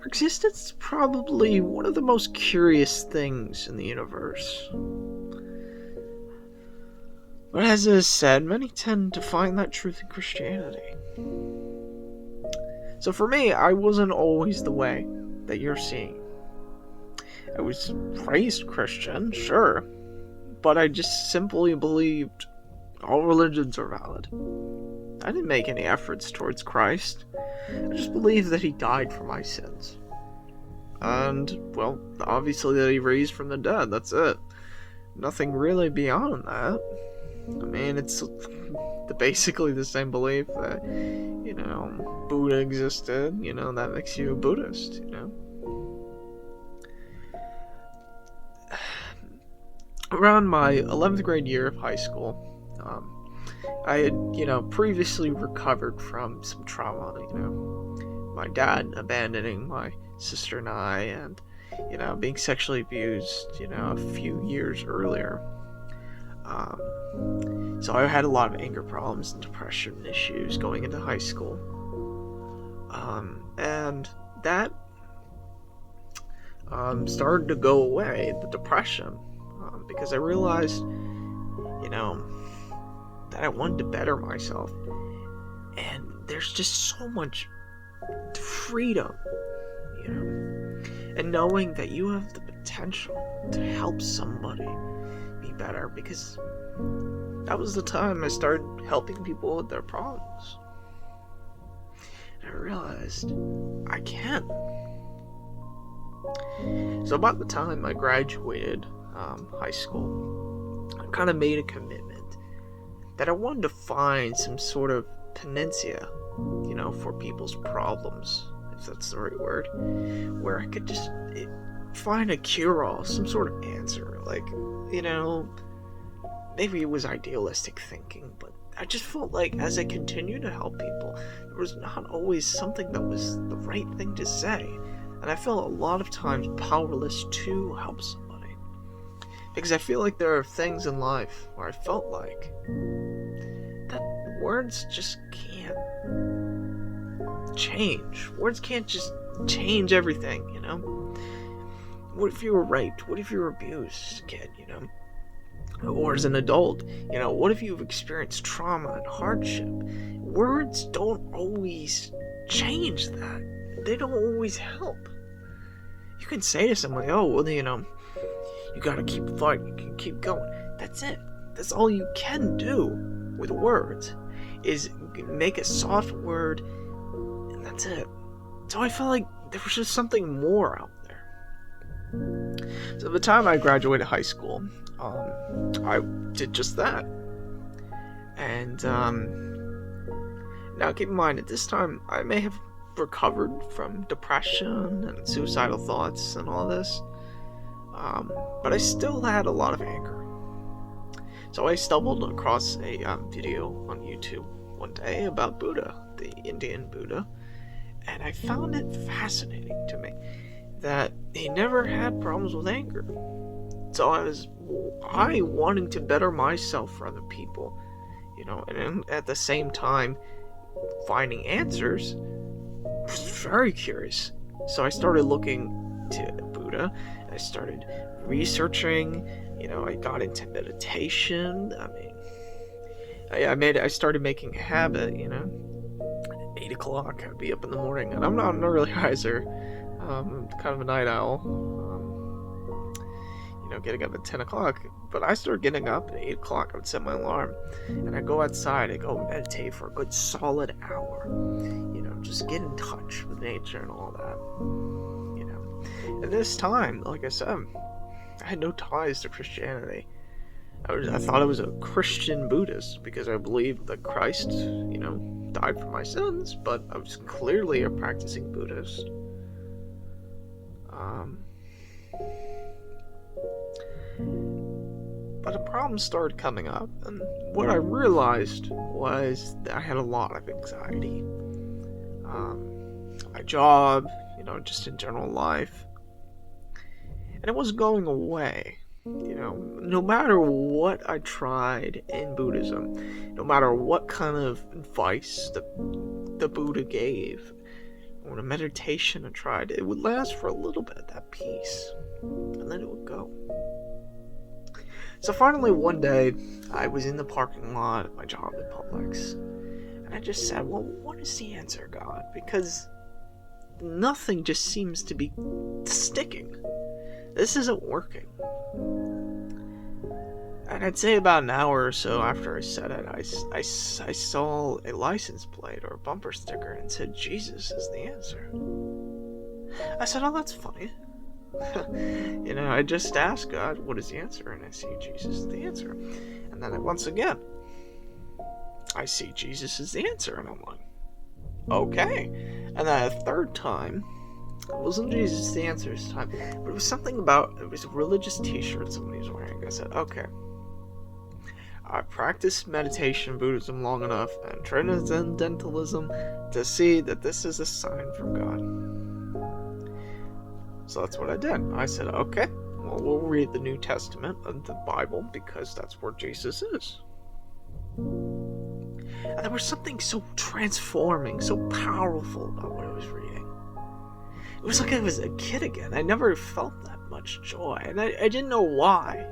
Our existence is probably one of the most curious things in the universe. But as is said, many tend to find that truth in Christianity. So for me, I wasn't always the way that you're seeing. I was raised Christian, sure, but I just simply believed all religions are valid. I didn't make any efforts towards Christ. I just believed that he died for my sins. And, well, obviously that he raised from the dead, that's it. Nothing really beyond that. I mean, it's basically the same belief that, Buddha existed, that makes you a Buddhist, Around my 11th grade year of high school, I had, previously recovered from some trauma, my dad abandoning my sister and I, and, being sexually abused, a few years earlier. So I had a lot of anger problems and depression issues going into high school. And that started to go away, the depression, because I realized, that I wanted to better myself. And there's just so much freedom, and knowing that you have the potential to help somebody be better, because that was the time I started helping people with their problems. And I realized I can. So about the time I graduated high school, I kind of made a commitment that I wanted to find some sort of panacea, for people's problems, if that's the right word, where I could just find a cure-all, some sort of answer. Like, maybe it was idealistic thinking, but I just felt like as I continued to help people, there was not always something that was the right thing to say. And I felt a lot of times powerless to help somebody. Because I feel like there are things in life where I felt like that words just can't change. Words can't just change everything, What if you were raped? What if you were abused as a kid, Or as an adult, what if you've experienced trauma and hardship? Words don't always change that. They don't always help. You can say to somebody, oh, well, you gotta keep fighting, you can keep going. That's it. That's all you can do with words, is make a soft word, and that's it. So I felt like there was just something more out there. So by the time I graduated high school, I did just that. And now keep in mind, at this time, I may have recovered from depression and suicidal thoughts and all this, but I still had a lot of anger. So I stumbled across a video on YouTube one day about Buddha, the Indian Buddha, and I found it fascinating to me that he never had problems with anger. So I wanting to better myself for other people, and at the same time finding answers, was very curious. So I started looking to Buddha, and I started researching, I got into meditation. I mean, I started making a habit, 8 o'clock, I'd be up in the morning, and I'm not an early riser, I'm kind of a night owl, getting up at 10 o'clock, but I started getting up at 8 o'clock. I would set my alarm, and I'd go outside, I'd go meditate for a good solid hour, just get in touch with nature and all that, And this time, like I said, I had no ties to Christianity. I thought I was a Christian Buddhist because I believed that Christ, died for my sins, but I was clearly a practicing Buddhist. But a problem started coming up, and what I realized was that I had a lot of anxiety. My job, just in general life. And it wasn't going away. No matter what I tried in Buddhism, no matter what kind of advice the Buddha gave, when a meditation I tried, it would last for a little bit, that peace, and then it would go. So finally one day, I was in the parking lot at my job at Publix, and I just said, well, what is the answer, God? Because nothing just seems to be sticking. This isn't working. And I'd say about an hour or so after I said it, I saw a license plate or a bumper sticker and said, Jesus is the answer. I said, oh, that's funny. I just asked God, what is the answer? And I see Jesus is the answer. And then once again, I see Jesus is the answer. And I'm like, okay. And then a third time, it wasn't Jesus the answer this time, but it was something about, it was a religious t-shirt somebody was wearing. I said, okay. I've practiced meditation Buddhism long enough and transcendentalism to see that this is a sign from God. So that's what I did. I said, okay, well, we'll read the New Testament of the Bible because that's where Jesus is. And there was something so transforming, so powerful about what I was reading. It was like I was a kid again. I never felt that much joy, and I didn't know why.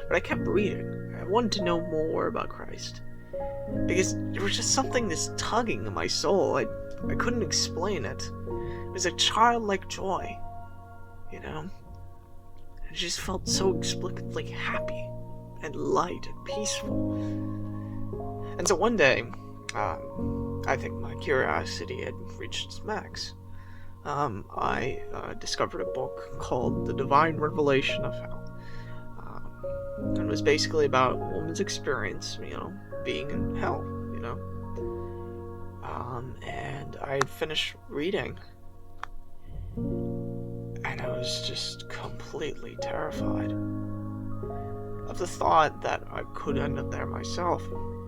But I kept reading. I wanted to know more about Christ. Because there was just something this tugging in my soul. I couldn't explain it. It was a childlike joy. I just felt so inexplicably happy and light and peaceful. And so one day, I think my curiosity had reached its max. I discovered a book called The Divine Revelation of Hell. And it was basically about a woman's experience, being in hell, and I had finished reading, and I was just completely terrified of the thought that I could end up there myself,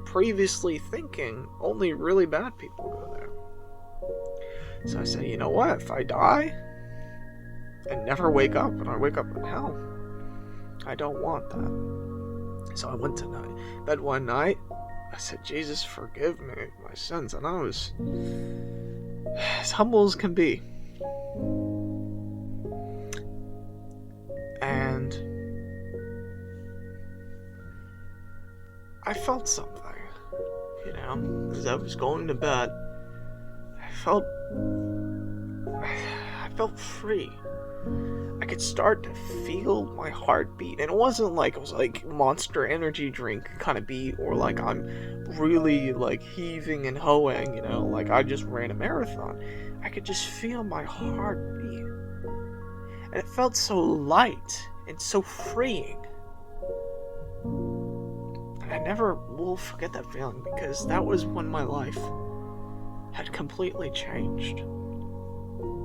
previously thinking only really bad people go there. So I said, you know what, if I die and never wake up, and I wake up in hell, I don't want that. So I went to bed one night. I said, Jesus, forgive me my sins. And I was as humble as can be. And I felt something, as I was going to bed. I felt free. I could start to feel my heart beat, and it wasn't like it was like Monster Energy drink kind of beat, or like I'm really like heaving and hoeing, like I just ran a marathon. I could just feel my heart beat, and it felt so light and so freeing. And I never will forget that feeling, because that was when my life had completely changed.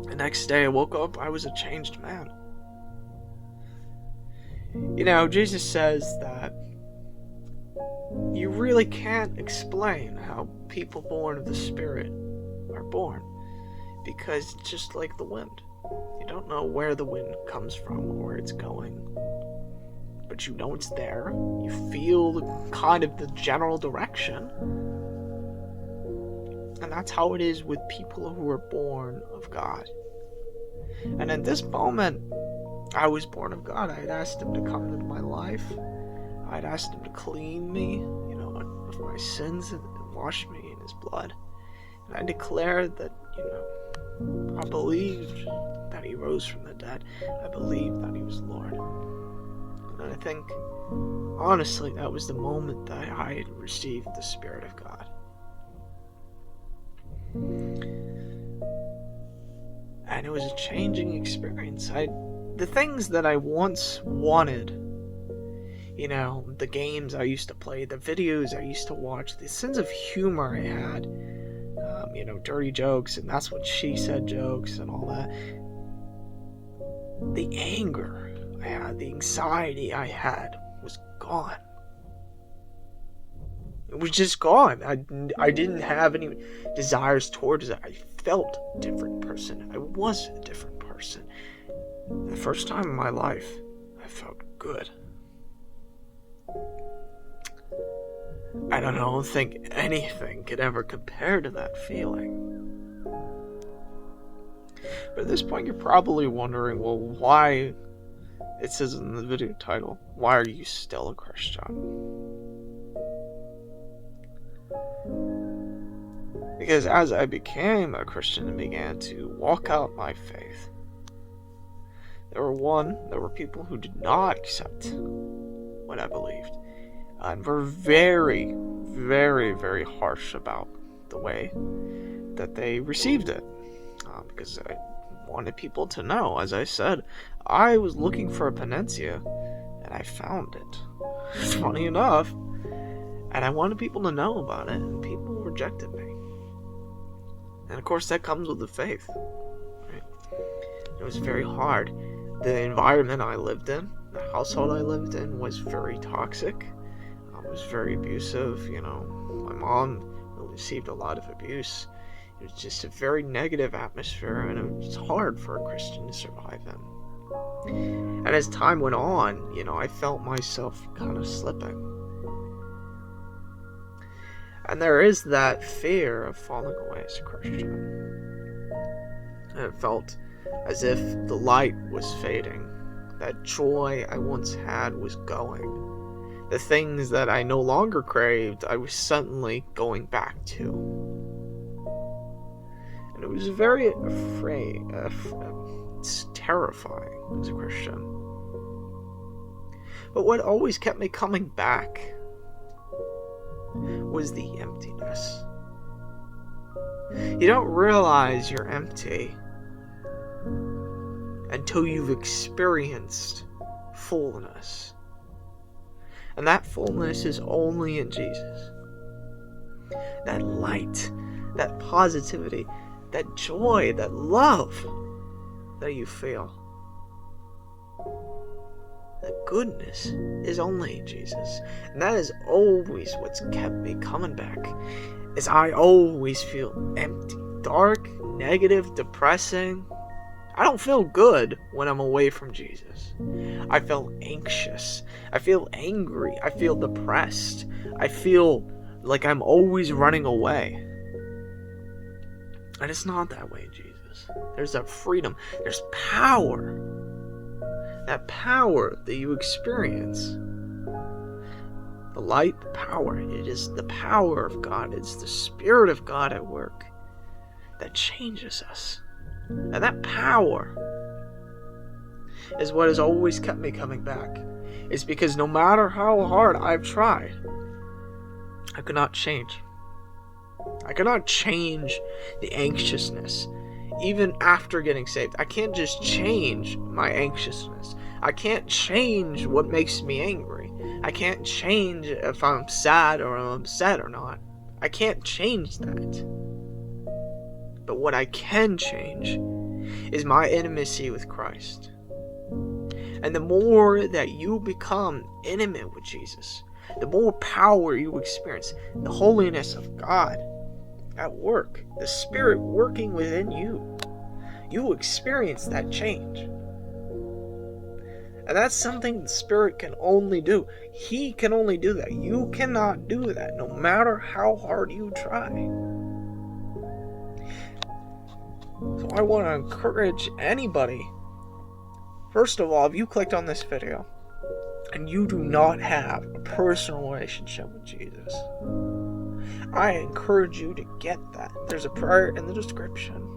The next day I woke up, I was a changed man. Jesus says that you really can't explain how people born of the Spirit are born, because it's just like the wind. You don't know where the wind comes from or where it's going, but you know it's there. You feel the general direction. And that's how it is with people who are born of God. And in this moment, I was born of God. I had asked Him to come into my life. I had asked Him to clean me, of my sins and wash me in His blood. And I declared that, I believed that He rose from the dead. I believed that He was Lord. And I think, honestly, that was the moment that I had received the Spirit of God. And it was a changing experience. The things that I once wanted, the games I used to play, the videos I used to watch, the sense of humor I had, dirty jokes, and that's what she said jokes and all that. The anger I had, the anxiety I had was gone. It was just gone. I didn't have any desires towards it. I felt a different person. I was a different person. The first time in my life, I felt good. I don't think anything could ever compare to that feeling. But at this point, you're probably wondering, well, why, it says in the video title, why are you still a Christian? Because as I became a Christian and began to walk out my faith, there were people who did not accept what I believed, and were very, very, very harsh about the way that they received it, because I wanted people to know. As I said, I was looking for a panacea, and I found it. Funny enough, and I wanted people to know about it, and people rejected me. And of course, that comes with the faith. Right? It was very hard. The environment I lived in, the household I lived in, was very toxic. It was very abusive. My mom received a lot of abuse. It was just a very negative atmosphere, and it was hard for a Christian to survive in. And as time went on, I felt myself kind of slipping. And there is that fear of falling away as a Christian. And it felt as if the light was fading. That joy I once had was going. The things that I no longer craved, I was suddenly going back to. And it was very afraid. It's terrifying as a Christian. But what always kept me coming back was the emptiness. You don't realize you're empty until you've experienced fullness. And that fullness is only in Jesus. That light, that positivity, that joy, that love that you feel. That goodness is only in Jesus. And that is always what's kept me coming back. Is I always feel empty, dark, negative, depressing. I don't feel good when I'm away from Jesus. I feel anxious. I feel angry. I feel depressed. I feel like I'm always running away. And it's not that way in Jesus. There's that freedom. There's power. That power that you experience. The light, the power. It is the power of God. It's the Spirit of God at work that changes us. And that power is what has always kept me coming back. It's because no matter how hard I've tried, I could not change. I could not change the anxiousness. Even after getting saved, I can't just change my anxiousness. I can't change what makes me angry. I can't change if I'm sad or I'm upset or not. I can't change that. But what I can change is my intimacy with Christ. And the more that you become intimate with Jesus, the more power you experience, the holiness of God at work, the Spirit working within you, you experience that change. And that's something the Spirit can only do. He can only do that. You cannot do that, no matter how hard you try. So I want to encourage anybody, first of all, if you clicked on this video and you do not have a personal relationship with Jesus, I encourage you to get that. There's a prayer in the description.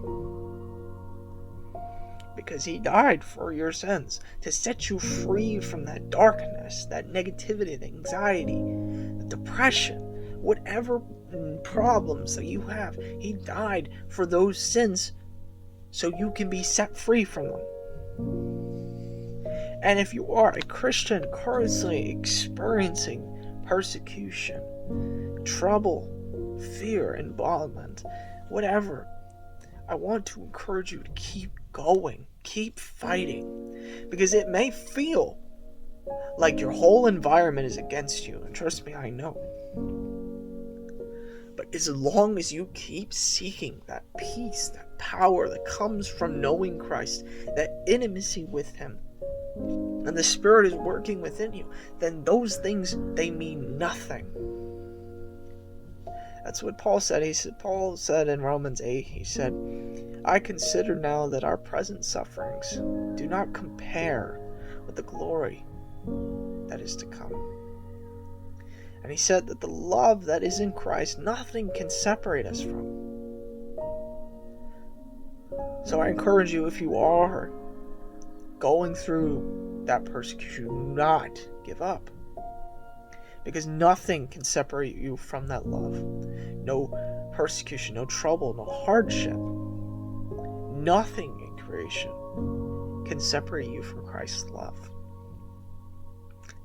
Because He died for your sins, to set you free from that darkness, that negativity, the anxiety, the depression, whatever problems that you have. He died for those sins so you can be set free from them. And if you are a Christian currently experiencing persecution, trouble, fear, involvement, whatever, I want to encourage you to keep going, keep fighting, because it may feel like your whole environment is against you, and trust me, I know. But as long as you keep seeking that peace, that power that comes from knowing Christ, that intimacy with Him, and the Spirit is working within you, then those things, they mean nothing. That's what Paul said. Paul said in Romans 8, he said, I consider now that our present sufferings do not compare with the glory that is to come. And he said that the love that is in Christ, nothing can separate us from. So I encourage you, if you are going through that persecution, do not give up. Because nothing can separate you from that love. No persecution, no trouble, no hardship. Nothing in creation can separate you from Christ's love.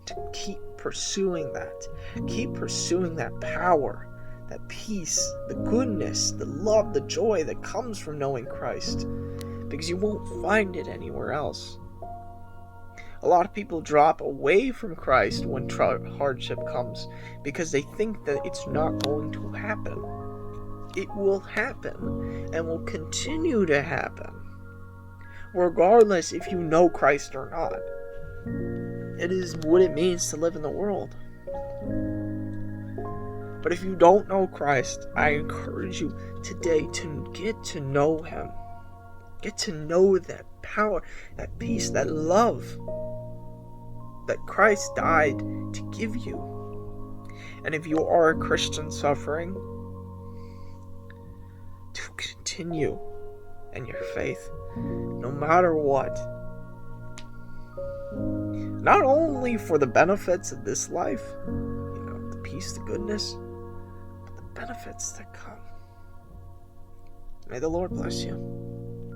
To keep pursuing that. Keep pursuing that power, that peace, the goodness, the love, the joy that comes from knowing Christ. Because you won't find it anywhere else. A lot of people drop away from Christ when hardship comes because they think that it's not going to happen. It will happen and will continue to happen, regardless if you know Christ or not. It is what it means to live in the world. But if you don't know Christ, I encourage you today to get to know Him. Get to know that power, that peace, that love that Christ died to give you. And if you are a Christian suffering, to continue in your faith, no matter what. Not only for the benefits of this life, the peace, the goodness, but the benefits that come. May the Lord bless you.